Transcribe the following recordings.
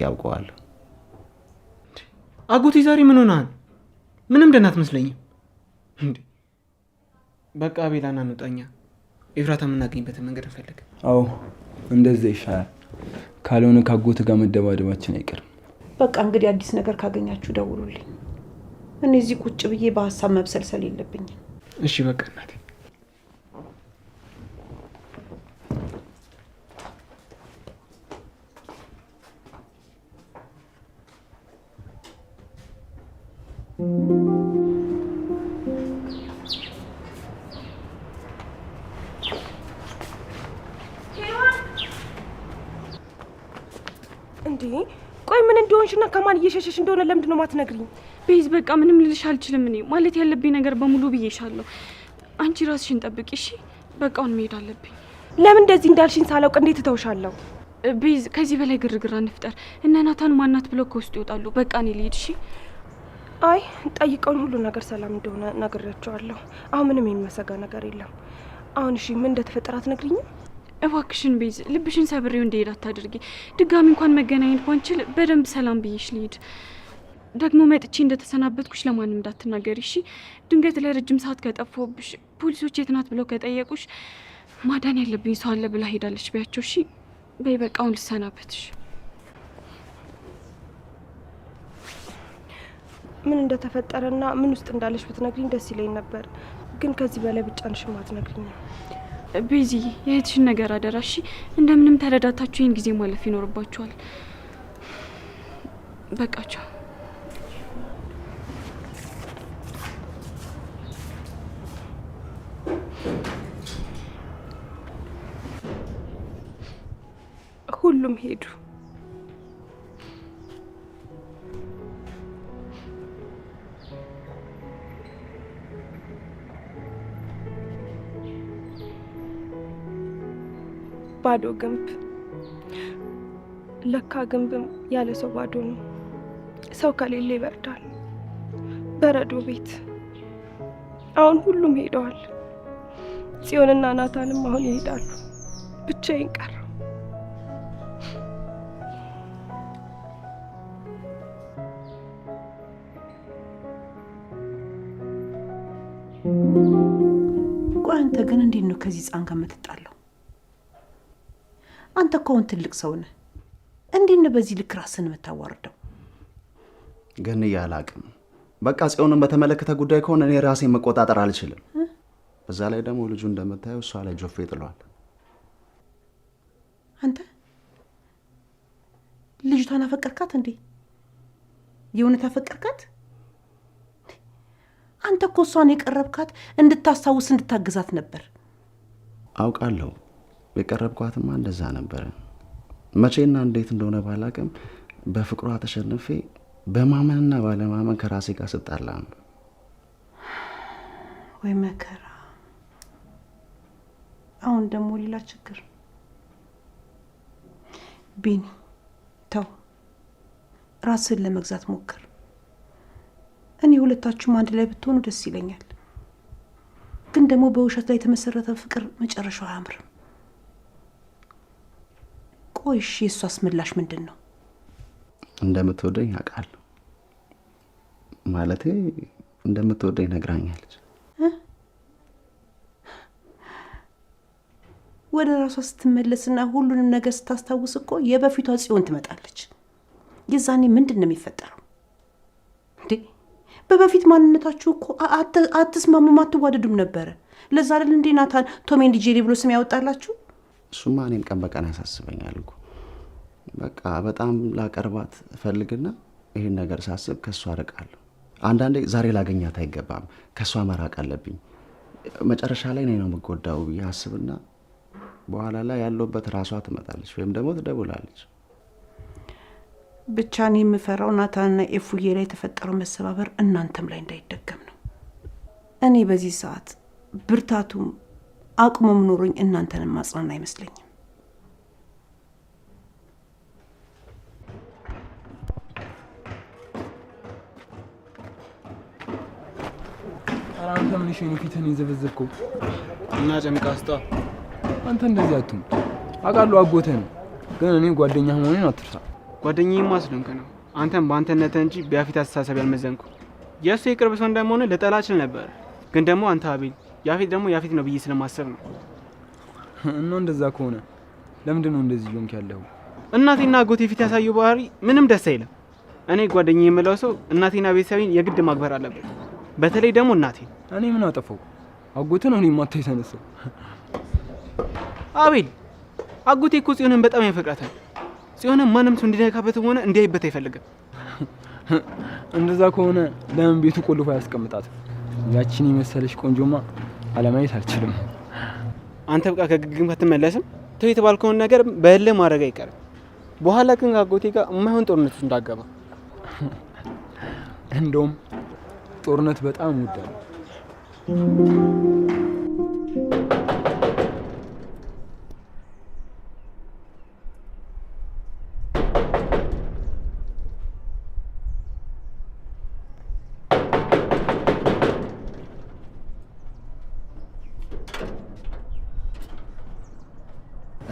ያውቀዋል። አጎቴ ዛሬ ምን ሆነሃል? ምንም ደህና አትመስለኝም እንዴ? በቃ ቤላና እንውጣኛ። ኤፍራታ የምናገኝበትን መንገድ እንፈልግ። አዎ እንደዛ ይሻላል። ካልሆነ ካጎት ጋር መደባደባችን አይቀርም። በቃ እንግዲህ አዲስ ነገር ካገኛችሁ ደውሉልኝ። እኔ እዚህ ቁጭ ብዬ በሀሳብ መብሰልሰል የለብኝም። እሺ በቃ እናቴ። እንዴ ቆይ ምን እንደሆንሽና ከማን እየሸሸሽ እንደሆነ ለምንድን ነው ማትነግሪኝ? ቤዝ በቃ ምንም ልልሽ አልችልም። እኔ ማለት ያለብኝ ነገር በሙሉ ብዬሻለሁ። አንቺ ራስሽን ጠብቂ እሺ? በቃ አሁን መሄድ አለብኝ። ለምን እንደዚህ እንዳልሽኝ ሳላውቅ እንዴት እተውሻለሁ? ቤዝ ከዚህ በላይ ግርግር አንፍጠር። እነ ናታን ማናት ብለው ከውስጥ ይወጣሉ። በቃ እኔ ልሂድ እሺ? አይ ጠይቀውኝ ሁሉ ነገር ሰላም እንደሆነ ነግሬያቸዋለሁ። አሁን ምንም የሚመሰጋ ነገር የለም። አሁን እሺ ምን እንደተፈጠረ አትነግሪኝም? እባክሽን ቤዝ ልብሽን ሰብሬው እንደሄድ አታድርጊ። ድጋሚ እንኳን መገናኘት ባንችል በደንብ ሰላም ብዬሽ ልሂድ። ደግሞ መጥቼ እንደተሰናበትኩሽ ለማንም እንዳትናገሪ እሺ? ድንገት ለረጅም ሰዓት ከጠፋሁብሽ ፖሊሶች የት ናት ብለው ከጠየቁሽ ማዳን ያለብኝ ሰው አለ ብላ ሄዳለች ቢያቸው እሺ? በይ በቃ አሁን ልሰናበትሽ። ምን እንደተፈጠረና ምን ውስጥ እንዳለሽ ብትነግሪኝ ደስ ይለኝ ነበር፣ ግን ከዚህ በላይ ብቻንሽም አትነግሪኝም። ቤዚ የእህትሽን ነገር አደራ እሺ? እንደምንም ተረዳታችሁ ይህን ጊዜ ማለፍ ይኖርባችኋል። በቃቸው። ሁሉም ሄዱ። ባዶ ግንብ። ለካ ግንብም ያለ ሰው ባዶ ነው። ሰው ከሌለ ይበርዳል። በረዶ ቤት። አሁን ሁሉም ሄደዋል። ጽዮንና ናታንም አሁን ይሄዳሉ። ብቻዬን ቀረሁ። ቆይ አንተ ግን እንዴት ነው ከዚህ ህፃን ጋር የምትጣለው? አንተ እኮ አሁን ትልቅ ሰው ነህ። እንዴት ነው በዚህ ልክ ራስን የምታዋርደው? ግን አላቅም። በቃ ጽዮንን በተመለከተ ጉዳይ ከሆነ እኔ ራሴን መቆጣጠር አልችልም። በዛ ላይ ደግሞ ልጁ እንደምታየው እሷ ላይ ጆፌ ጥሏል። አንተ ልጅቷን አፈቀርካት እንዴ? የእውነት አፈቀርካት? አንተ እኮ እሷን የቀረብካት እንድታስታውስ እንድታግዛት ነበር። አውቃለሁ። የቀረብኳትማ እንደዛ ነበረ። መቼና እንዴት እንደሆነ ባላቅም በፍቅሯ ተሸንፌ በማመንና ባለማመን ከራሴ ጋር ስጣላ ነው። ወይ መከራ! አሁን ደግሞ ሌላ ችግር። ቢኒ ተው፣ ራስን ለመግዛት ሞክር። እኔ ሁለታችሁም አንድ ላይ ብትሆኑ ደስ ይለኛል። ግን ደግሞ በውሸት ላይ የተመሰረተ ፍቅር መጨረሻው አያምርም። ቆይ እሺ የእሷስ ምላሽ ምንድን ነው? እንደምትወደኝ አውቃለሁ። ማለቴ እንደምትወደኝ ነግራኛለች። ወደ ራሷ ስትመለስና ሁሉንም ነገር ስታስታውስ እኮ የበፊቷ ጽዮን ትመጣለች። የዛኔ ምንድን ነው የሚፈጠረው እንዴ? በበፊት ማንነታችሁ እኮ አትስማሙም፣ አትዋደዱም ነበረ። ለዛ አይደል እንዴ ናታን ቶም ኤንድ ጄሪ ብሎ ስም ያወጣላችሁ? እሱማ እኔም ቀን በቀን ያሳስበኛል እኮ። በቃ በጣም ላቀርባት ፈልግና ይሄን ነገር ሳስብ ከሷ አርቃለሁ። አንዳንዴ ዛሬ ላገኛት አይገባም፣ ከሷ መራቅ አለብኝ። መጨረሻ ላይ እኔ ነው የምጎዳው ብዬ አስብና በኋላ ላይ ያለውበት ራሷ ትመጣለች ወይም ደግሞ ትደውላለች። ብቻ እኔ የምፈራው ናታንና ኤፉዬ ላይ የተፈጠረው መሰባበር እናንተም ላይ እንዳይደገም ነው። እኔ በዚህ ሰዓት ብርታቱም አቅሙም ኖሮኝ እናንተንም ማጽናና አይመስለኝም። አንተ ምን ይሽኑ ፊትን ይዘበዘብከው እና ጨምቃስቷ አንተ እንደዚህ አትሁን። አውቃለሁ አጎቴ ነው፣ ግን እኔ ጓደኛህ መሆኔን አትርሳ። ጓደኛዬማ ስለሆንክ ነው። አንተም በአንተነትህ እንጂ በያፌት አስተሳሰብ ያልመዘንኩ። የእሱ የቅርብ ሰው እንደመሆነ ልጠላ እችል ነበር፣ ግን ደግሞ አንተ አቤል፣ ያፌት ደግሞ ያፌት ነው ብዬ ስለማሰብ ነው። እና እንደዛ ከሆነ ለምንድን ነው እንደዚህ ሆንክ ያለው? እናቴና አጎቴ ፊት ያሳየው ባህሪ ምንም ደስ አይልም። እኔ ጓደኛዬ የምለው ሰው እናቴና ቤተሰቤን የግድ ማክበር አለበት፣ በተለይ ደግሞ እናቴ። እኔ ምን አጠፋው? አጎቴ ነው እኔ ማታ የተነሳው። አቤል፣ አጎቴ እኮ ጽዮንን በጣም ያፈቅራታል። ጽዮንን ማንም ሰው እንዲነካበትም ሆነ እንዲያይበት አይፈልግም። እንደዛ ከሆነ ለምን ቤቱ ቆልፎ ያስቀምጣት? ያቺን የመሰለሽ ቆንጆማ አለማየት አልችልም። አንተ በቃ ከግግም ከተመለስም ተው የተባልከውን ነገር በህልህ ማድረግ አይቀርም። በኋላ ግን አጎቴ ጋር የማይሆን ጦርነት ውስጥ እንዳገባ። እንደውም ጦርነት በጣም እወዳለሁ።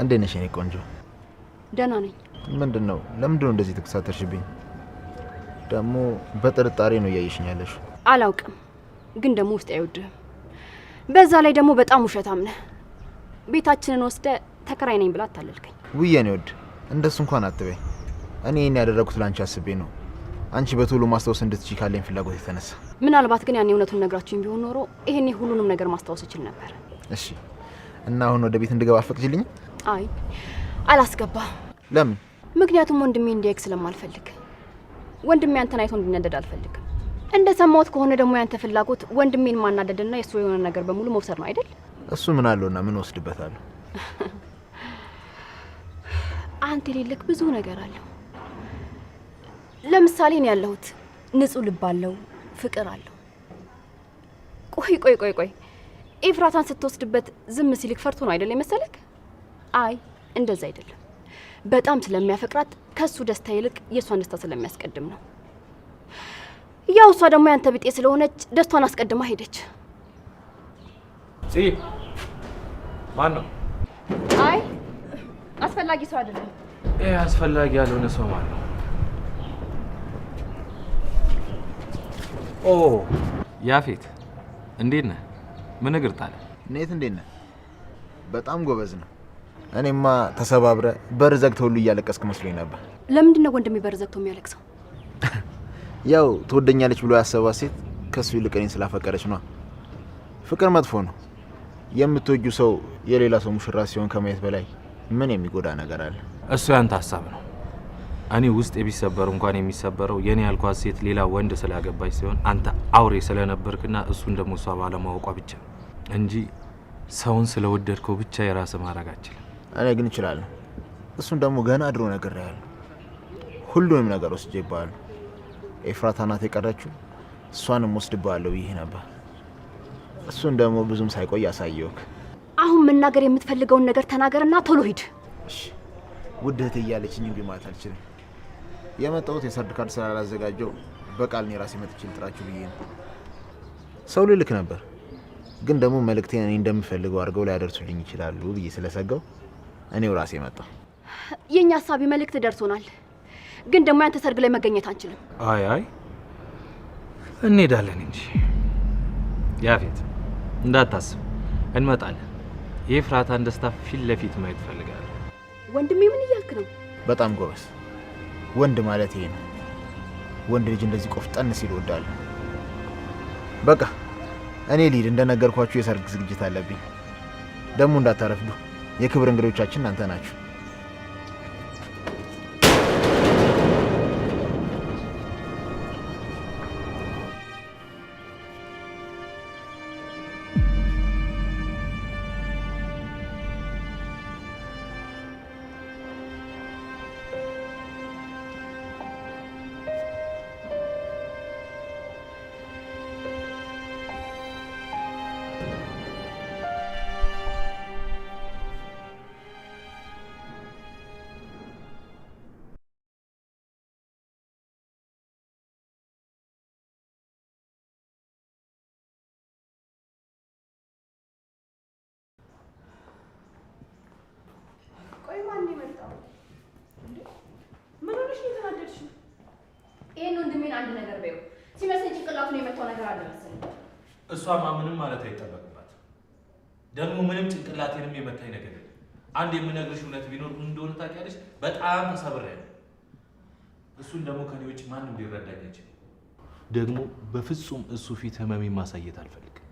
እንዴት ነሽ የኔ ቆንጆ? ደህና ነኝ። ምንድነው? ለምንድነው እንደዚህ ተከሳተርሽብኝ? ደግሞ በጥርጣሬ ነው እያየሽኝ ያለሽ። አላውቅም፣ ግን ደግሞ ውስጥ አይወድህም። በዛ ላይ ደግሞ በጣም ውሸታም ነህ። ቤታችንን ወስደ ተከራይ ነኝ ብላ አታለልከኝ። ውይ የኔ ወድ፣ እንደሱ እንኳን አትበይ። እኔ ይሄን ያደረኩት ላንቺ አስቤ ነው። አንቺ በቶሎ ማስታወስ እንድትችይ ካለኝ ፍላጎት የተነሳ። ምናልባት ግን ያኔ እውነቱን ነግራችሁኝ ቢሆን ኖሮ ይሄኔ ሁሉንም ነገር ማስታወስ እችል ነበር። እሺ፣ እና አሁን ወደ ቤት እንድገባ አልፈቅጂልኝ? አይ አላስገባ። ለምን? ምክንያቱም ወንድሜ እንዲያይክ ስለማልፈልግ። ወንድሜ አንተን አይቶ እንዲነደድ አልፈልግም። እንደ ሰማሁት ከሆነ ደግሞ ያንተ ፍላጎት ወንድሜን ማናደድና የሱ የሆነ ነገር በሙሉ መውሰድ ነው አይደል? እሱ ምን አለውና ምን ወስድበታለሁ? አንተ የሌለክ ብዙ ነገር አለው። ለምሳሌ ነው ያለሁት ንጹህ ልብ አለው፣ ፍቅር አለው። ቆይ ኤፍራታን ስትወስድበት ዝም ሲልክ ፈርቶ ነው አይደል የመሰለክ? አይ እንደዛ አይደለም። በጣም ስለሚያፈቅራት ከሱ ደስታ ይልቅ የሷን ደስታ ስለሚያስቀድም ነው። ያው እሷ ደግሞ ያንተ ብጤ ስለሆነች ደስቷን አስቀድማ ሄደች። ማን ነው? አይ አስፈላጊ ሰው አይደለም። አስፈላጊ ያልሆነ ሰው ማን ነው? ኦ ያፌት፣ እንዴት ነህ? ምን እግር ጣለ? ኔት እንዴት ነህ? በጣም ጎበዝ ነው። እኔማ ተሰባብረ በር ዘግተህ ሁሉ እያለቀስክ መስሎኝ ነበር። ለምንድን ነው ወንድሜ በር ዘግቶ የሚያለቅሰው? ያው ትወደኛለች ብሎ ያሰባት ሴት ከሱ ይልቅ እኔን ስላፈቀረች ነው። ፍቅር መጥፎ ነው። የምትወጁ ሰው የሌላ ሰው ሙሽራ ሲሆን ከማየት በላይ ምን የሚጎዳ ነገር አለ? እሱ ያንተ ሀሳብ ነው። እኔ ውስጥ ቢሰበር እንኳን የሚሰበረው የኔ ያልኳት ሴት ሌላ ወንድ ስላገባች ሲሆን አንተ አውሬ ስለነበርክና እሱን ደግሞ እሷ ባለማወቋ ብቻ እንጂ ሰውን ስለወደድከው ብቻ የራስ ማድረግ አችልም። እኔ ግን እችላለሁ። እሱን ደግሞ ገና ድሮ ነግሬሃለሁ። ሁሉንም ነገር ወስጄብሃለሁ። ኤፍራታ ናት የቀረችው፣ እሷንም ወስድብሃለሁ ብዬ ነበር። እሱን ደግሞ ብዙም ሳይቆይ አሳየውክ። አሁን መናገር የምትፈልገውን ነገር ተናገርና ቶሎ ሂድ። እሺ። ውድ እህቴ እያለችኝ እምቢ ማለት አልችልም። የመጣሁት የሰርድ ካርድ ስላላዘጋጀው በቃል እኔ ራሴ መጥቼ ልጥራችሁ ብዬ ነው። ሰው ልልክ ነበር፣ ግን ደግሞ መልእክቴን እኔ እንደምፈልገው አድርገው ሊያደርሱልኝ ይችላሉ ብዬ ስለሰጋው እኔው ራሴ መጣሁ። የኛ ሀሳቢ መልእክት ደርሶናል፣ ግን ደግሞ ያንተ ሰርግ ላይ መገኘት አንችልም። አይ እንሄዳለን እንጂ ያፌት እንዳታስብ፣ እንመጣለን። የኤፍራታን ደስታ ፊት ለፊት ማየት ፈልጋለሁ። ወንድሜ ምን እያልክ ነው? በጣም ጎበዝ። ወንድ ማለት ይሄ ነው። ወንድ ልጅ እንደዚህ ቆፍጠን ሲል እወዳለሁ። በቃ እኔ ልሂድ። እንደነገርኳችሁ የሰርግ ዝግጅት አለብኝ። ደግሞ እንዳታረፍዱ። የክብር እንግዶቻችን እናንተ ናችሁ። ይሄን ወንድሜን አንድ ነገር በይው። ሲመስለኝ ጭንቅላቱን የመታው ነገር አለ መሰለኝ። እሷማ ምንም ማለት አይጠበቅባት። ደግሞ ምንም ጭንቅላቴንም የመታኝ ነገር የለም። አንድ የምነግርሽ እውነት ቢኖር ምን እንደሆነ ታውቂያለሽ? በጣም ተሰብሬያለሁ። እሱን ደግሞ ከኔ ውጭ ማንም ሊረዳኝ አይችልም። ደግሞ በፍጹም እሱ ፊት ህመሜን ማሳየት አልፈልግም።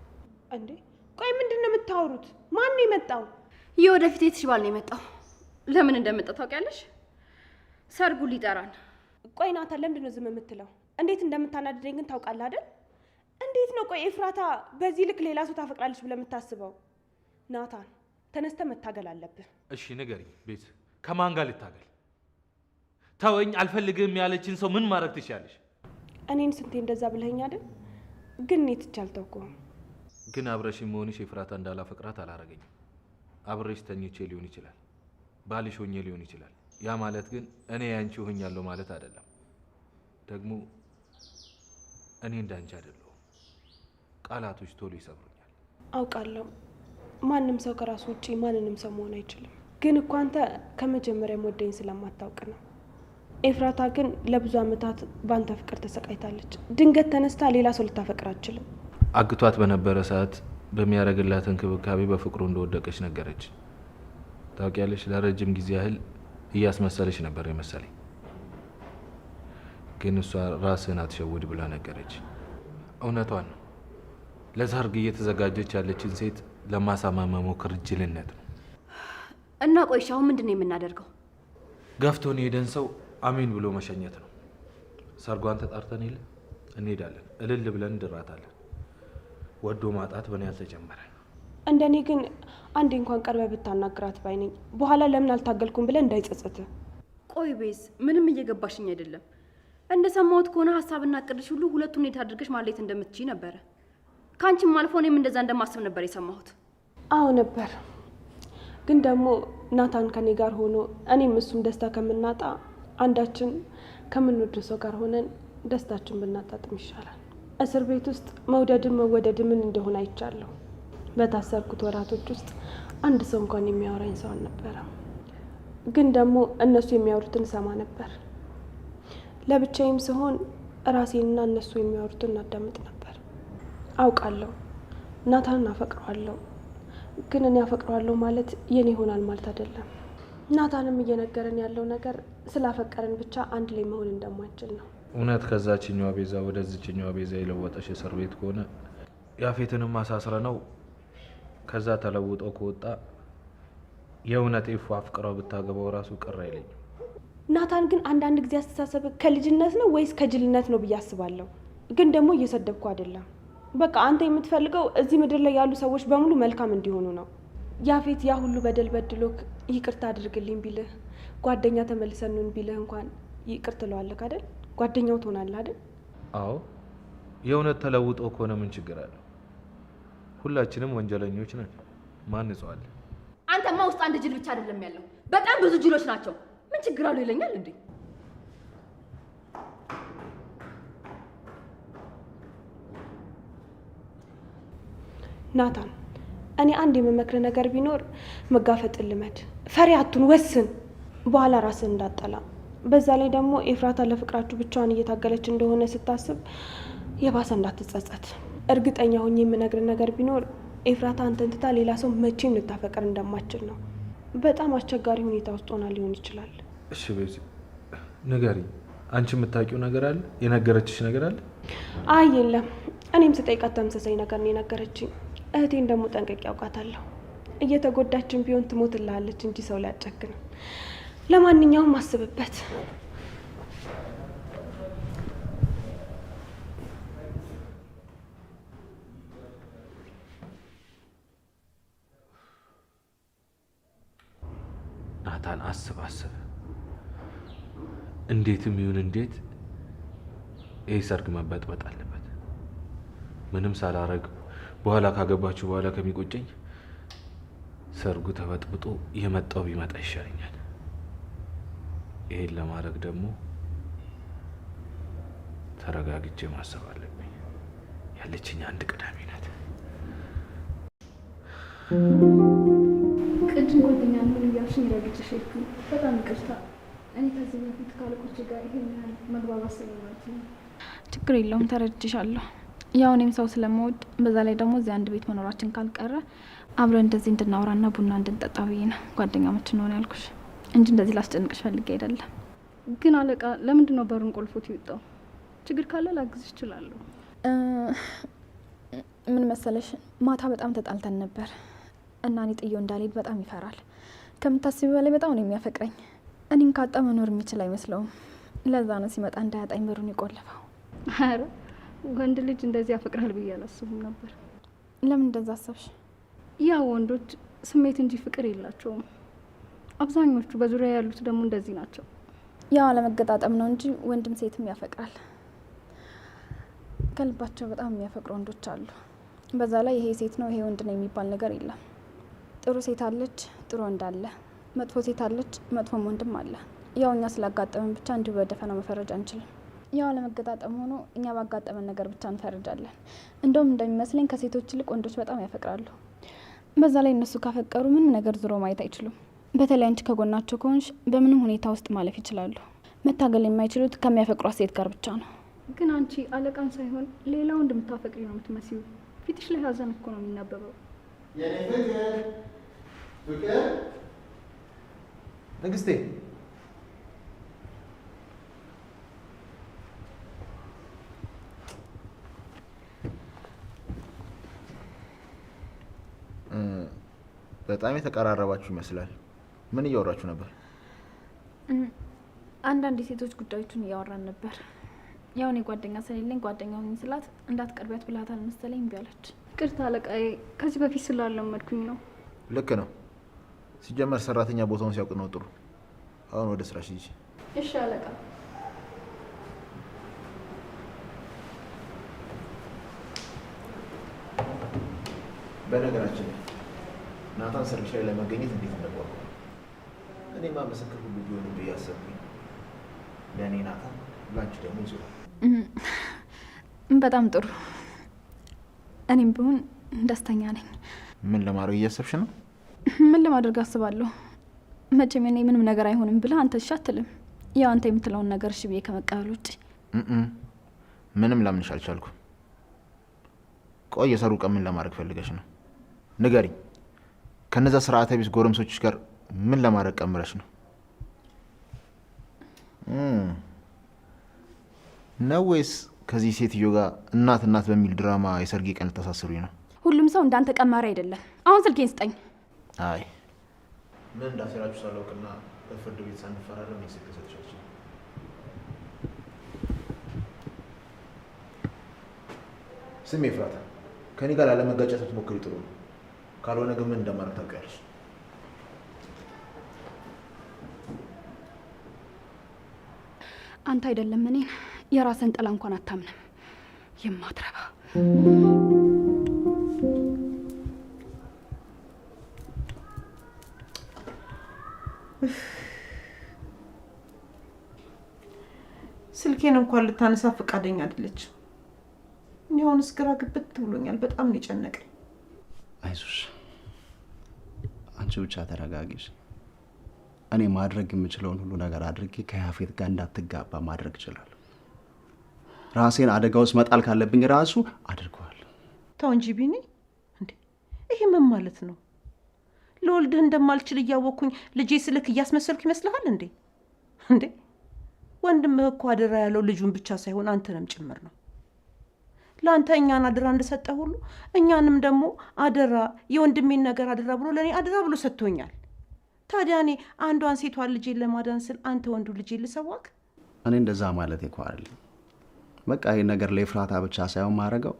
እንዴ ቆይ ምንድን ነው የምታወሩት? ማን ነው የመጣው? የወደፊት የትሽ ባል ነው የመጣው። ለምን እንደመጣ ታውቂያለሽ? ሰርጉ ሊጠራን። ቆይ ናታን ለምንድን ነው ዝም የምትለው? እንዴት እንደምታናድደኝ ግን ታውቃለህ አይደል? እንዴት ነው ቆይ ኤፍራታ በዚህ ልክ ሌላ ሰው ታፈቅራለች ብለህ የምታስበው? ናታን ተነስተ መታገል አለብህ። እሺ ንገሪኝ ቤት፣ ከማን ጋር ልታገል? ተወኝ አልፈልግም ያለችን ሰው ምን ማድረግ ትችያለሽ? እኔን ስንቴ እንደዛ ብለኸኝ አይደል? ግን እኔ ትቼ አልተውኩህም። ግን አብረሽ መሆንሽ ኤፍራታ እንዳላፈቅራት አላረገኝም። አብሬሽ ተኝቼ ሊሆን ይችላል፣ ባልሽ ሆኜ ሊሆን ይችላል። ያ ማለት ግን እኔ ያንቺ ሆኛለሁ ማለት አይደለም። ደግሞ እኔ እንዳንቺ አይደለሁም። ቃላቶች ቶሎ ይሰብሩኛል። አውቃለሁ ማንም ሰው ከራሱ ውጪ ማንንም ሰው መሆን አይችልም። ግን እኮ አንተ ከመጀመሪያም ወደኝ ስለማታውቅ ነው። ኤፍራታ ግን ለብዙ ዓመታት በአንተ ፍቅር ተሰቃይታለች። ድንገት ተነስታ ሌላ ሰው ልታፈቅር አትችልም። አግቷት በነበረ ሰዓት በሚያደርግላት እንክብካቤ በፍቅሩ እንደወደቀች ነገረች። ታውቂያለሽ፣ ለረጅም ጊዜ ያህል እያስመሰለች ነበር የመሰለኝ። ግን እሷ ራስህን አትሸውድ ብላ ነገረች። እውነቷን ነው። ለሰርግ እየተዘጋጀች ያለችን ሴት ለማሳመን መሞከር ጅልነት ነው። እና ቆይሽ አሁን ምንድን ነው የምናደርገው? ገፍቶን የሄደን ሰው አሜን ብሎ መሸኘት ነው። ሰርጓን ተጣርተን የለ እንሄዳለን፣ እልል ብለን እንድራታለን። ወዶ ማጣት በእኔ ያልተጀመረ። እንደኔ ግን አንዴ እንኳን ቀርበህ ብታናግራት ባይ ነኝ። በኋላ ለምን አልታገልኩም ብለን እንዳይጸጸትህ። ቆይ ቤዝ፣ ምንም እየገባሽኝ አይደለም። እንደሰማሁት ከሆነ ሀሳብና እቅድሽ ሁሉ ሁለቱን ሁኔታ አድርገሽ ማለየት እንደምትችይ ነበረ። ከአንቺም አልፎ እኔም እንደዛ እንደማስብ ነበር የሰማሁት። አዎ ነበር። ግን ደግሞ ናታን ከኔ ጋር ሆኖ እኔም እሱም ደስታ ከምናጣ አንዳችን ከምንወደው ሰው ጋር ሆነን ደስታችን ብናጣጥም ይሻላል። እስር ቤት ውስጥ መውደድም መወደድም ምን እንደሆነ አይቻለሁ። በታሰርኩት ወራቶች ውስጥ አንድ ሰው እንኳን የሚያወራኝ ሰው አልነበረም። ግን ደግሞ እነሱ የሚያወሩትን ሰማ ነበር። ለብቻዬም ስሆን ራሴንና እነሱ የሚያወሩትን እናዳምጥ ነበር። አውቃለሁ ናታንን አፈቅረዋለሁ። ግን እኔ አፈቅረዋለሁ ማለት የኔ ይሆናል ማለት አይደለም። ናታንም እየነገረን ያለው ነገር ስላፈቀረን ብቻ አንድ ላይ መሆን እንደማንችል ነው። እውነት ከዛችኛዋ ቤዛ ወደዚችኛዋ ቤዛ የለወጠሽ እስር ቤት ከሆነ ያፌትንም አሳስረ ነው ከዛ ተለውጦ ከወጣ የእውነት ኤፉ አፍቅረው ብታገባው ራሱ ቅር አይለኝም። ናታን ግን አንዳንድ ጊዜ አስተሳሰብ ከልጅነት ነው ወይስ ከጅልነት ነው ብዬ አስባለሁ። ግን ደግሞ እየሰደብኩ አይደለም። በቃ አንተ የምትፈልገው እዚህ ምድር ላይ ያሉ ሰዎች በሙሉ መልካም እንዲሆኑ ነው። ያፌት ያ ሁሉ በደል በድሎክ ይቅርታ አድርግልኝ ቢልህ፣ ጓደኛ ተመልሰኑን ቢልህ እንኳን ይቅር ትለዋለህ አይደል? ጓደኛው ትሆናለህ አይደል? አዎ የእውነት ተለውጦ ከሆነ ምን ችግር አለው? ሁላችንም ወንጀለኞች ነን። ማን ይዟል? አንተማ ውስጥ አንድ ጅል ብቻ አይደለም ያለው፣ በጣም ብዙ ጅሎች ናቸው። ምን ችግር አለው ይለኛል እንዴ? ናታን እኔ አንድ የምመክር ነገር ቢኖር መጋፈጥን ልመድ። ፈሪ አቱን ወስን፣ በኋላ ራስን እንዳጠላ። በዛ ላይ ደግሞ ኤፍራታ ለፍቅራችሁ ብቻዋን እየታገለች እንደሆነ ስታስብ የባሰ እንዳትጸጸት። እርግጠኛ ሆኜ የምነግር ነገር ቢኖር ኤፍራታ አንተን ትታ ሌላ ሰው መቼም ልታፈቅር እንደማትችል ነው። በጣም አስቸጋሪ ሁኔታ ውስጥ ሆና ሊሆን ይችላል። እሺ ቤዚ ንገሪኝ፣ አንቺ የምታውቂው ነገር አለ? የነገረችሽ ነገር አለ? አይ የለም። እኔም ስጠይቃት ተመሳሳይ ነገር ነው የነገረችኝ። እህቴን ደግሞ ጠንቅቄ ያውቃታለሁ። እየተጎዳችን ቢሆን ትሞትልሃለች እንጂ ሰው ላይ አትጨክንም። ለማንኛውም አስብበት። ናታን አስብ። እንዴትም ይሁን እንዴት ይህ ሰርግ መበጥበጥ አለበት። ምንም ሳላረግ በኋላ ካገባችሁ በኋላ ከሚቆጨኝ ሰርጉ ተበጥብጦ የመጣው ቢመጣ ይሻለኛል። ይሄን ለማድረግ ደግሞ ተረጋግቼ ማሰብ አለብኝ። ያለችኝ አንድ ቅዳሜ ናት። ቅድም ጓደኛ ምን እያልሽኝ ረግጬሽ ሄድኩኝ። በጣም ይቅርታ። እኔ ከዚህ በፊት ካለቆች ጋር ይሄን ያህል መግባባት ስለማለት ነው። ችግር የለውም ተረድቼሻለሁ። ያው እኔም ሰው ስለምወድ በዛ ላይ ደግሞ እዚህ አንድ ቤት መኖራችን ካልቀረ አብረን እንደዚህ እንድናወራና ቡና እንድንጠጣ ብዬ ነው ጓደኛሞች እንሆን ያልኩሽ እንጂ እንደዚህ ላስጨንቅሽ ፈልጌ አይደለም። ግን አለቃ ለምንድን ነው በሩን ቆልፎት ይወጣው? ችግር ካለ ላግዝሽ እችላለሁ። ምን መሰለሽ ማታ በጣም ተጣልተን ነበር እና እኔ ጥዬው እንዳልሄድ በጣም ይፈራል። ከምታስቢ በላይ በጣም ነው የሚያፈቅረኝ። እኔን ካጣ መኖር የሚችል አይመስለውም። ለዛ ነው ሲመጣ እንዳያጣኝ በሩን ይቆልፈው። ኧረ ወንድ ልጅ እንደዚህ ያፈቅራል ብዬ አላስብም ነበር። ለምን እንደዛ አሰብሽ? ያው ወንዶች ስሜት እንጂ ፍቅር የላቸውም። አብዛኞቹ በዙሪያ ያሉት ደግሞ እንደዚህ ናቸው። ያው አለመገጣጠም ነው እንጂ ወንድም ሴትም ያፈቅራል። ከልባቸው በጣም የሚያፈቅሩ ወንዶች አሉ። በዛ ላይ ይሄ ሴት ነው ይሄ ወንድ ነው የሚባል ነገር የለም። ጥሩ ሴት አለች፣ ጥሩ ወንድ አለ። መጥፎ ሴት አለች፣ መጥፎም ወንድም አለ። ያው እኛ ስላጋጠመን ብቻ እንዲሁ በደፈናው መፈረጅ አንችልም። ያው አለመገጣጠም ሆኖ እኛ ባጋጠመን ነገር ብቻ እንፈርጃለን። እንደውም እንደሚመስለኝ ከሴቶች ይልቅ ወንዶች በጣም ያፈቅራሉ። በዛ ላይ እነሱ ካፈቀሩ ምንም ነገር ዙሮ ማየት አይችሉም። በተለይ አንቺ ከጎናቸው ከሆንሽ በምንም ሁኔታ ውስጥ ማለፍ ይችላሉ። መታገል የማይችሉት ከሚያፈቅሯት ሴት ጋር ብቻ ነው። ግን አንቺ አለቃን ሳይሆን ሌላው እንደምታፈቅሪ ነው የምትመስዩ። ፊትሽ ላይ ሀዘን እኮ ነው የሚናበበው። የኔ ፍቅር ንግስቴ፣ በጣም የተቀራረባችሁ ይመስላል። ምን እያወራችሁ ነበር? አንዳንድ የሴቶች ጉዳዮችን እያወራን ነበር። ያው እኔ ጓደኛ ስለሌለኝ ጓደኛው ነኝ ስላት እንዳትቀርቢያት ብላታል መሰለኝ እምቢ አለች። ቅርታ አለቃዬ፣ ከዚህ በፊት ስላለመድኩኝ ነው። ልክ ነው። ሲጀመር ሰራተኛ ቦታውን ሲያውቅ ነው ጥሩ። አሁን ወደ ስራሽ ሂጂ። እሺ አለቃ። በነገራችን ላይ ናታን ሰርቪስ ላይ ለመገኘት እንዴት እንደጓጓ እኔማ ምስክር ሁሉ ቢሆኑ ብዬ አሰብኩኝ። ለእኔ ናታን፣ ላንቺ ደግሞ ይዞታል። በጣም ጥሩ። እኔም ቢሆን ደስተኛ ነኝ። ምን ለማድረግ እያሰብሽ ነው? ምን ለማድረግ አስባለሁ? መቼም እኔ ምንም ነገር አይሆንም ብለህ አንተ እሺ አትልም። ያው አንተ የምትለውን ነገር እሺ ብዬ ከመቀበል ውጭ ምንም ላምንሽ አልቻልኩም። ቆይ የሰሩ ቀን ምን ለማድረግ ፈልገሽ ነው? ንገሪኝ። ከነዛ ስርዓተ ቢስ ጎረምሶችሽ ጋር ምን ለማድረግ ቀምረሽ ነው? ነው ወይስ ከዚህ ሴትዮ ጋር እናት በሚል ድራማ የሰርጌ ቀን ልታሳስሩኝ ነው? ሁሉም ሰው እንዳንተ ቀማሪ አይደለም። አሁን ስልኬን ስጠኝ። አይ ምን እንዳሰራችሁ ሳላውቅና በፍርድ ቤት ሳንፈራረም ስልክ ሰጥቻችሁ። ስሜ ፍራታ፣ ከኔ ጋር ላለመጋጨት ብትሞክሪ ጥሩ ነው። ካልሆነ ግን ምን እንደማድረግ ታውቂያለሽ። አንተ አይደለም እኔን የራስን ጥላ እንኳን አታምንም የማትረባ። ስልኬን እንኳን ልታነሳ ፈቃደኛ አይደለች። እኔ አሁንስ ግራ ግብት ብሎኛል። በጣም ነው የጨነቀኝ። አይዞሽ፣ አንቺ ብቻ ተረጋጊሽ። እኔ ማድረግ የምችለውን ሁሉ ነገር አድርጌ ከያፌት ጋር እንዳትጋባ ማድረግ እችላለሁ። ራሴን አደጋ ውስጥ መጣል ካለብኝ ራሱ አድርገዋለሁ። ተው እንጂ ቢኒ፣ እንዴ ይሄ ምን ማለት ነው? ለወልድህ እንደማልችል እያወቅኩኝ ልጄ ስልክ እያስመሰልኩ ይመስልሃል እንዴ? እንዴ ወንድምህ እኮ አደራ ያለው ልጁን ብቻ ሳይሆን አንተንም ጭምር ነው። ለአንተ እኛን አደራ እንደሰጠ ሁሉ እኛንም ደግሞ አደራ፣ የወንድሜን ነገር አደራ ብሎ ለእኔ አደራ ብሎ ሰጥቶኛል። ታዲያ እኔ አንዷን ሴቷን ልጄን ለማዳን ስል አንተ ወንዱ ልጄን ልሰዋክ? እኔ እንደዛ ማለት እኮ አይደለም። በቃ ይህን ነገር ለኤፍራታ ብቻ ሳይሆን ማድረገው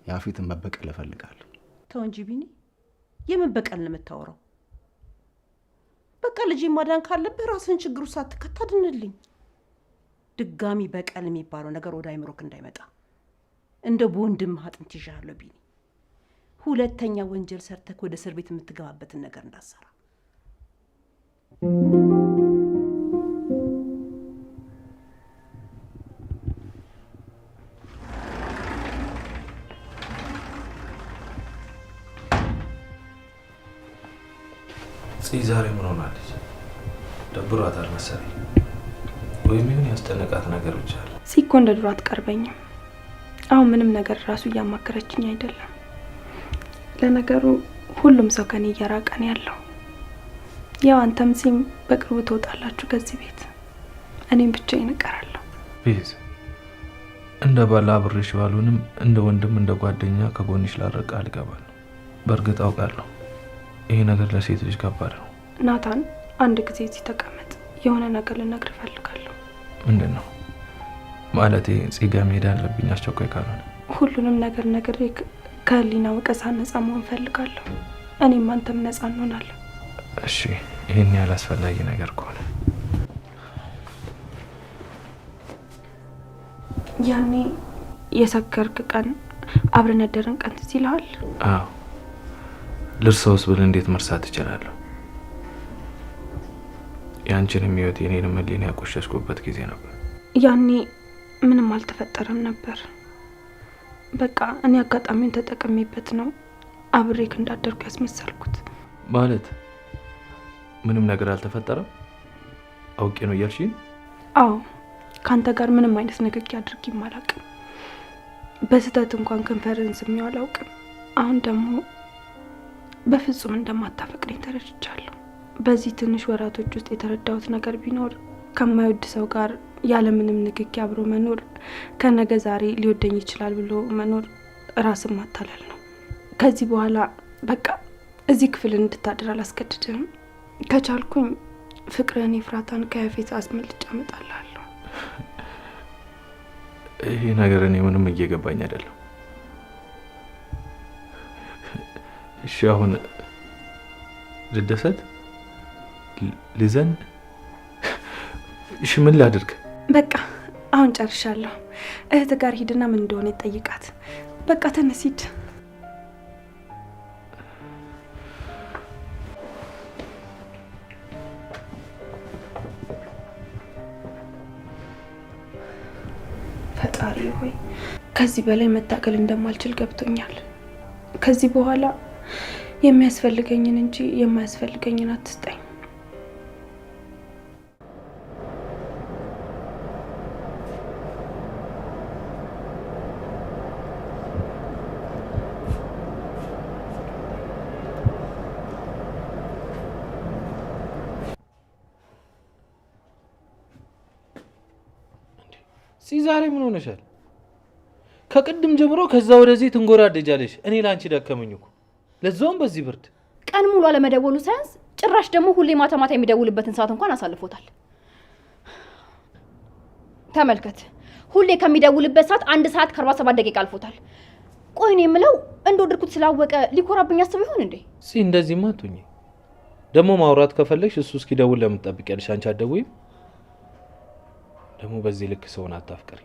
ያፌትን መበቀል እፈልጋለሁ። ተው እንጂ ቢኒ፣ የምን በቀል ነው የምታወራው? በቃ ልጄ ማዳን ካለብህ ራስን ችግሩ ሳትከት አድንልኝ። ድጋሚ በቀል የሚባለው ነገር ወደ አይምሮክ እንዳይመጣ እንደ በወንድምህ አጥንት ይዣለሁ ቢኒ። ሁለተኛ ወንጀል ሰርተክ ወደ እስር ቤት የምትገባበትን ነገር እንዳሰራ። ዛሬ ምን ሆናለች? ደብሯታል መሰለኝ ወይም ይሁን ያስጨነቃት ነገር ብቻ አለ። ሲኮ እንደ ድሮ አትቀርበኝም። አሁን ምንም ነገር ራሱ እያማከረችኝ አይደለም። ለነገሩ ሁሉም ሰው ከኔ እየራቀ ነው ያለው። ያው አንተም ሲም በቅርቡ ትወጣላችሁ ከዚህ ቤት፣ እኔም ብቻዬን እቀራለሁ። ቤዝ እንደ ባላ አብሬሽ ባሉንም እንደ ወንድም እንደ ጓደኛ ከጎንሽ ላረቃ አልገባል። በእርግጥ አውቃለሁ ይሄ ነገር ለሴት ልጅ ከባድ ነው። ናታን አንድ ጊዜ እዚህ ተቀመጥ፣ የሆነ ነገር ልነግር እፈልጋለሁ። ምንድን ነው? ማለቴ ጽጋ መሄድ አለብኝ አስቸኳይ ካልሆነ። ሁሉንም ነገር ነግሬ ከህሊና ወቀሳ ነጻ መሆን እፈልጋለሁ። እኔም አንተም ነጻ እንሆናለን። እሺ ይሄን ያህል አስፈላጊ ነገር ከሆነ ያኔ የሰከርክ ቀን አብረን ያደረን ቀን ትዝ ይልሃል? አዎ ልርሳውስ ብል እንዴት መርሳት እችላለሁ? ያንቺንም ህይወት የኔንም ህሊና ያቆሸሽኩበት ጊዜ ነበር። ያኔ ምንም አልተፈጠረም ነበር። በቃ እኔ አጋጣሚውን ተጠቅሜበት ነው አብሬክ እንዳደርኩ ያስመሰልኩት። ማለት ምንም ነገር አልተፈጠረም? አውቄ ነው እያልሽኝ? አዎ ካንተ ጋር ምንም አይነት ንግግር አድርጌም አላውቅም። በስህተት እንኳን ከንፈርን ስሜው አላውቅም። አሁን ደግሞ በፍጹም እንደማታፈቅረኝ ተረድቻለሁ። በዚህ ትንሽ ወራቶች ውስጥ የተረዳሁት ነገር ቢኖር ከማይወድ ሰው ጋር ያለምንም ንግግር አብሮ መኖር ከነገ ዛሬ ሊወደኝ ይችላል ብሎ መኖር ራስን ማታለል ነው። ከዚህ በኋላ በቃ እዚህ ክፍል እንድታድር አላስገድድህም። ከቻልኩኝ ፍቅርን ኤፍራታን ከያፌት አስመልጬ አመጣልሃለሁ። ይሄ ነገር እኔ ምንም እየገባኝ አይደለም። እሺ አሁን ልደሰት ልዘን? እሺ ምን ላድርግ? በቃ አሁን ጨርሻለሁ። እህት ጋር ሂድና ምን እንደሆነ ይጠይቃት። በቃ ተነስ ሂድ። ፈጣሪ ሆይ ከዚህ በላይ መታገል እንደማልችል ገብቶኛል። ከዚህ በኋላ የሚያስፈልገኝን እንጂ የማያስፈልገኝን አትስጠኝ። ዛሬ ምን ሆነሻል? ከቅድም ጀምሮ ከዛ ወደዚህ ትንጎራደጃለሽ። እኔ ላንቺ ደከመኝ እኮ ለዛውም በዚህ ብርድ። ቀን ሙሉ አለመደወሉ ሳያንስ ጭራሽ ደግሞ ሁሌ ማታ ማታ የሚደውልበትን ሰዓት እንኳን አሳልፎታል። ተመልከት፣ ሁሌ ከሚደውልበት ሰዓት 1 ሰዓት ከ47 ደቂቃ አልፎታል። ቆይ እኔ የምለው እንደወደድኩት ስላወቀ ሊኮራብኝ አስብ ይሆን እንዴ? እንደዚህማ አትሁኚ። ደግሞ ማውራት ከፈለግሽ እሱ እስኪደውል ለምን ትጠብቂያለሽ? አንቺ አትደውይም? ደግሞ በዚህ ልክ ሰውን አታፍቅሪ፣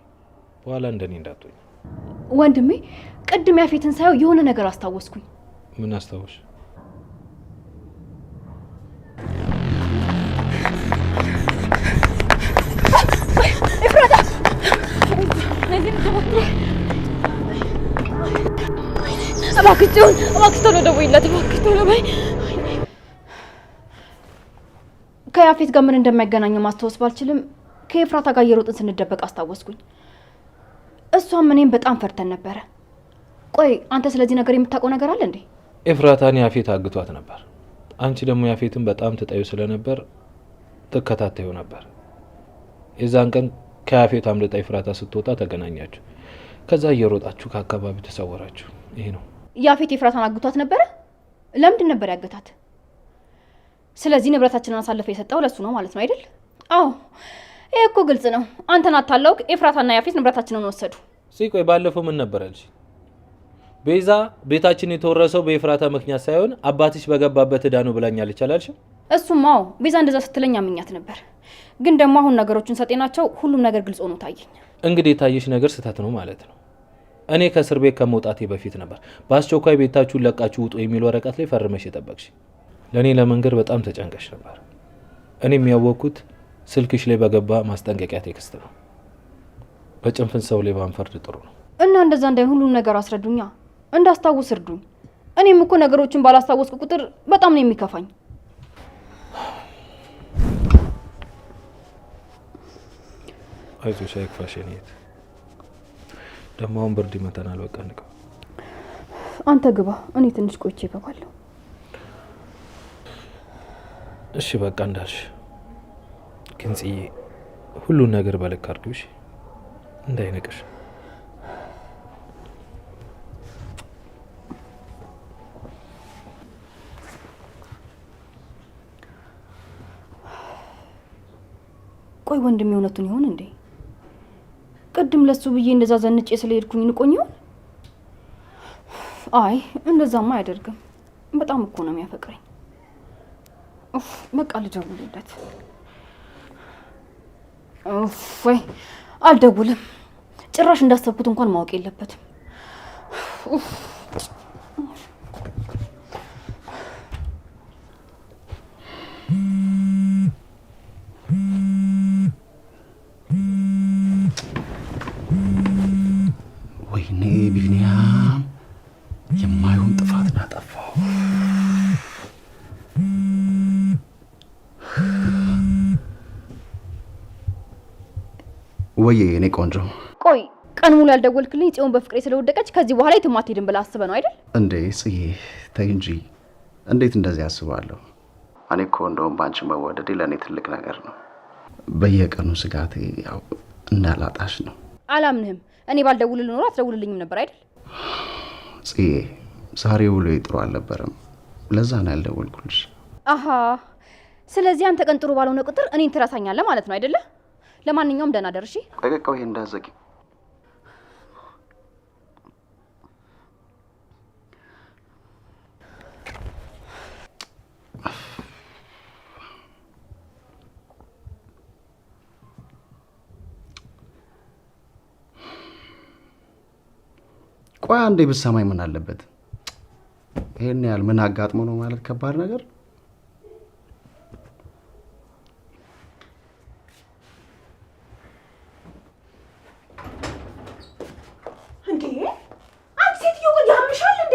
በኋላ እንደኔ እንዳትሆኝ። ወንድሜ ቅድም ያፌትን ሳየው የሆነ ነገር አስታወስኩኝ። ምን አስታወሽ? ኤፍራታ እባክሽ ጽዮን፣ እባክሽ ቶሎ ደውይለት፣ እባክሽ ቶሎ በይ። ከያፌት ጋር ምን እንደሚያገናኘው ማስታወስ ባልችልም ከኤፍራታ ጋር እየሮጥን ስንደበቅ አስታወስኩኝ። እሷም እኔም በጣም ፈርተን ነበረ። ቆይ አንተ ስለዚህ ነገር የምታውቀው ነገር አለ እንዴ? ኤፍራታን ያፌት አግቷት ነበር። አንቺ ደግሞ ያፌትን በጣም ትጠዩ ስለነበር ትከታተዩ ነበር። የዛን ቀን ከያፌት አምልጣ ኤፍራታ ስትወጣ ተገናኛችሁ። ከዛ እየሮጣችሁ ከአካባቢው ተሰወራችሁ። ይሄ ነው። ያፌት ኤፍራታን አግቷት ነበረ? ለምንድን ነበር ያገታት? ስለዚህ ንብረታችንን አሳልፈ የሰጠው ለሱ ነው ማለት ነው አይደል? አዎ ይሄ እኮ ግልጽ ነው። አንተን አታላውቅ ኤፍራታና ያፌት ንብረታችንን ወሰዱ። ቆይ ባለፈው ምን ነበር ያልሽ? ቤዛ ቤታችን የተወረሰው በኤፍራታ ምክንያት ሳይሆን አባትሽ በገባበት ዕዳ ነው ብላኛለች አላልሽም? እሱም አዎ ቤዛ እንደዛ ስትለኝ አምኛት ነበር። ግን ደግሞ አሁን ነገሮችን ሰጤናቸው ሁሉም ነገር ግልጽ ሆኖ ታየኝ። እንግዲህ የታየሽ ነገር ስህተት ነው ማለት ነው። እኔ ከእስር ቤት ከመውጣቴ በፊት ነበር በአስቸኳይ ቤታችሁን ለቃችሁ ውጡ የሚል ወረቀት ላይ ፈርመሽ የጠበቅሽ። ለእኔ ለመንገር በጣም ተጨንቀሽ ነበር። እኔ የሚያወቅኩት ስልክሽ ላይ በገባ ማስጠንቀቂያ ቴክስት ነው። በጭንፍን ሰው ላይ ባንፈርድ ጥሩ ነው። እና እንደዛ እንዳይሆን ሁሉም ነገር አስረዱኛ፣ እንዳስታውስ እርዱኝ። እኔም እኮ ነገሮችን ባላስታወስኩ ቁጥር በጣም ነው የሚከፋኝ። አይዞሽ አይክፋሽ የኔ እህት። ደግሞ አሁን ብርድ ይመታናል። በቃ እንቀው። አንተ ግባ፣ እኔ ትንሽ ቆይቼ እገባለሁ። እሺ በቃ እንዳልሽ። ግን ጽዬ ሁሉን ነገር በልክ አድርጊው እሺ፣ እንዳይነቅሽ። ቆይ ወንድሜ እውነቱን ይሆን እንዴ? ቅድም ለሱ ብዬ እንደዛ ዘንጬ ስለሄድኩኝ ንቆኝ ይሆን? አይ እንደዛማ አያደርግም። በጣም እኮ ነው የሚያፈቅረኝ። በቃ ልደውልለት። ወይ አልደውልም። ጭራሽ እንዳሰብኩት እንኳን ማወቅ የለበትም። ወይኔ ቢኒያም የማይሆን ጥፋት ናጠፋው። ወይዬ እኔ ቆንጆ፣ ቆይ ቀን ሙሉ ያልደወልክልኝ ጽዮን በፍቅሬ ስለወደቀች ከዚህ በኋላ የትም አትሄድም ብለህ አስበህ ነው አይደል? እንዴ ጽዬ ተይ እንጂ፣ እንዴት እንደዚህ አስባለሁ? እኔ እኮ እንደውም ባንቺ መወደዴ ለእኔ ትልቅ ነገር ነው። በየቀኑ ስጋቴ ያው እንዳላጣሽ ነው። አላምንህም። እኔ ባልደውልልህ ኖሮ አትደውልልኝም ነበር አይደል? ጽዬ ዛሬ ውሎ ጥሩ አልነበረም፣ ለዛ ነው ያልደወልኩልሽ። አሃ፣ ስለዚህ አንተ ቀን ጥሩ ባልሆነ ቁጥር እኔን ትረሳኛለህ ማለት ነው አይደለ? ለማንኛውም ደህና ደር። እሺ ቆይ ይሄ እንዳዘቂ ቆይ አንዴ ብትሰማኝ ምን አለበት? ይሄን ያህል ምን አጋጥሞ ነው ማለት ከባድ ነገር? እንዴ አንቺ ሴትዮ ያምሻል እንዴ?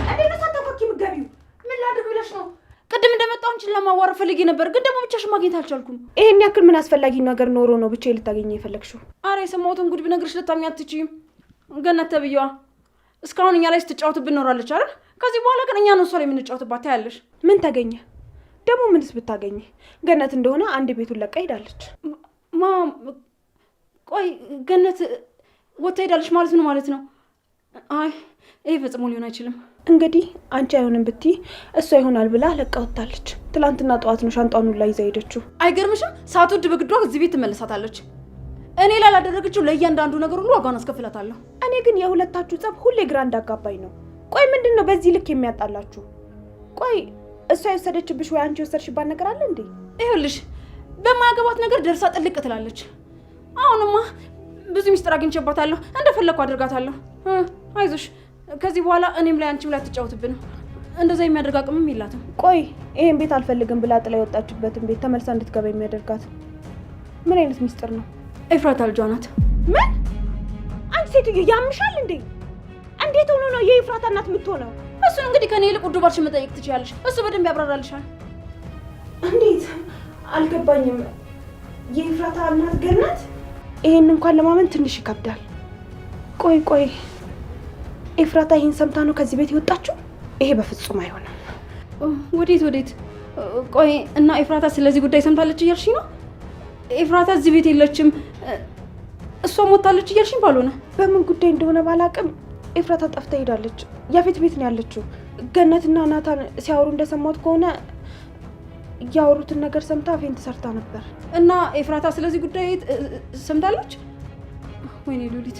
እንዴ ነው ሳታውቂ የምትገቢው? ምን ላድርግ ብለሽ ነው? ቅድም እንደመጣሁ አንቺን ለማዋረድ ፈልጌ ነበር፣ ግን ደግሞ ብቻሽን ማግኘት አልቻልኩም። ይሄን ያክል ምን አስፈላጊ ነገር ኖሮ ነው ብቻዬን ልታገኘ የፈለግሽው? አረ የሰማሁትን ጉድ ብነግርሽ ልታምኚ አትችይም። ገነት ተብዬዋ እስካሁን እኛ ላይ ስትጫወትብን ኖራለች አይደል? ከዚህ በኋላ ግን እኛ ነው እሷ ላይ የምንጫወትባት ታያለሽ። ምን ተገኘ ደግሞ? ምንስ ብታገኘ? ገነት እንደሆነ አንድ ቤቱን ለቃ ሄዳለች። ቆይ ገነት ወጥታ ሄዳለች ማለት ምን ማለት ነው? አይ ይሄ ፈጽሞ ሊሆን አይችልም። እንግዲህ አንቺ አይሆንም ብትይ እሷ ይሆናል ብላ ለቃ ወጣለች። ትላንትና ጠዋት ነው ሻንጣውን ላይ ይዛ ሄደችው። አይገርምሽም? ሳትወድ በግዷ እዚህ ቤት ትመለሳታለች። እኔ ላላደረገችው ለእያንዳንዱ ነገር ሁሉ ዋጋውን አስከፍላታለሁ። እኔ ግን የሁለታችሁ ጸብ ሁሌ ግራ እንዳጋባኝ ነው። ቆይ ምንድን ነው በዚህ ልክ የሚያጣላችሁ? ቆይ እሷ የወሰደችብሽ ወይ አንቺ የወሰድሽባት ነገር አለ እንዴ? ይኸውልሽ በማያገባት ነገር ደርሳ ጥልቅ ትላለች። አሁንማ ብዙ ሚስጥር አግኝቼባታለሁ። እንደፈለግኩ አድርጋታለሁ። አይዞሽ፣ ከዚህ በኋላ እኔም ላይ አንቺም ላይ አትጫወትብን። እንደዛ የሚያደርግ አቅምም የላትም። ቆይ ይሄን ቤት አልፈልግም ብላ ጥላ የወጣችበትን ቤት ተመልሳ እንድትገባ የሚያደርጋት ምን አይነት ሚስጥር ነው? ኤፍራታ ልጇ ናት። ምን? አንቺ ሴትዮ ያምሻል እንዴ? እንዴት ሆኖ ነው የኤፍራታ እናት የምትሆነው? እሱን እንግዲህ ከኔ ይልቅ ውዱ ባልሽን መጠየቅ ትችያለሽ። እሱ በደንብ ያብራራልሻል። እንዴት? አልገባኝም። የኤፍራታ እናት ገነት? ይሄን እንኳን ለማመን ትንሽ ይከብዳል። ቆይ ኤፍራታ ይሄን ሰምታ ነው ከዚህ ቤት የወጣችው? ይሄ በፍጹም አይሆንም። ወዴት? ቆይ እና ኤፍራታ ስለዚህ ጉዳይ ሰምታለች እያልሽኝ ነው? ኤፍራታ እዚህ ቤት የለችም፣ እሷ ሞታለች እያልሽኝ ባልሆነ። በምን ጉዳይ እንደሆነ ባላቅም ኤፍራታ ጠፍታ ሄዳለች። ያፌት ቤት ነው ያለችው። ገነትና ናታን ሲያወሩ እንደሰማሁት ከሆነ ያወሩትን ነገር ሰምታ አፌን ተሰርታ ነበር። እና ኤፍራታ ስለዚህ ጉዳይ ሰምታለች? ወይኔ ሉሊት